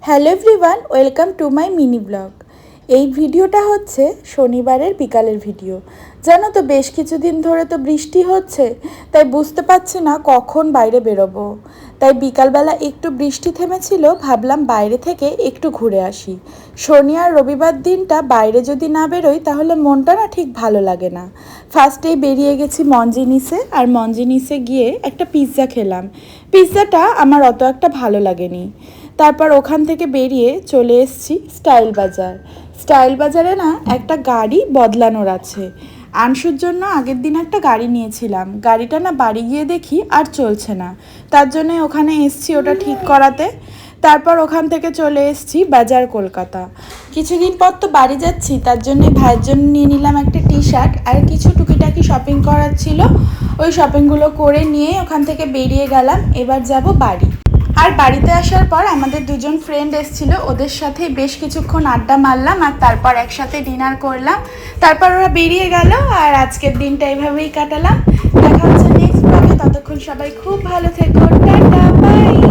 Hello everyone, welcome to my mini blog. এই ভিডিওটা হচ্ছে শনিবারের বিকালের ভিডিও। জানো তো বেশ কিছুদিন ধরে তো বৃষ্টি হচ্ছে, তাই বুঝতে পারছি না কখন বাইরে বেরোবো। তাই বিকালবেলা একটু বৃষ্টি থেমেছিল, ভাবলাম বাইরে থেকে একটু ঘুরে আসি। শনি আর রবিবার দিনটা বাইরে যদি না বেরোই তাহলে মনটা না ঠিক ভালো লাগে না। ফার্স্টেই বেরিয়ে গেছি মঞ্জিনিসে, আর মঞ্জিনিসে গিয়ে একটা পিৎজা খেলাম। পিৎজাটা আমার অত একটা ভালো লাগেনি। তারপর ওখান থেকে বেরিয়ে চলে এসেছি স্টাইল বাজার। স্টাইল বাজারে না একটা গাড়ি বদলানোর আছে। আনসুর জন্য আগের দিন একটা গাড়ি নিয়েছিলাম, গাড়িটা না বাড়ি গিয়ে দেখি আর চলছে না। তার জন্য ওখানে এসছি ওটা ঠিক করাতে। তারপর ওখান থেকে চলে এসেছি বাজার কলকাতা। কিছুদিন পর তো বাড়ি যাচ্ছি, তার জন্য ভাইয়ের জন্য নিয়ে নিলাম একটা টি শার্ট, আর কিছু টুকিটাকি শপিং করার ছিল। ওই শপিংগুলো করে নিয়ে ওখান থেকে বেরিয়ে গেলাম। এবার যাব বাড়ি। আর বাড়িতে আসার পর আমাদের দুজন ফ্রেন্ড এসেছিল, ওদের সাথে বেশ কিছুক্ষণ আড্ডা মারলাম, আর তারপর একসাথে ডিনার করলাম। তারপর ওরা বেরিয়ে গেল, আর আজকের দিনটা এইভাবেই কাটালাম। দেখা হচ্ছে নেক্সট ব্লগে। ততক্ষণ সবাই খুব ভালো থেকো। Tata, by.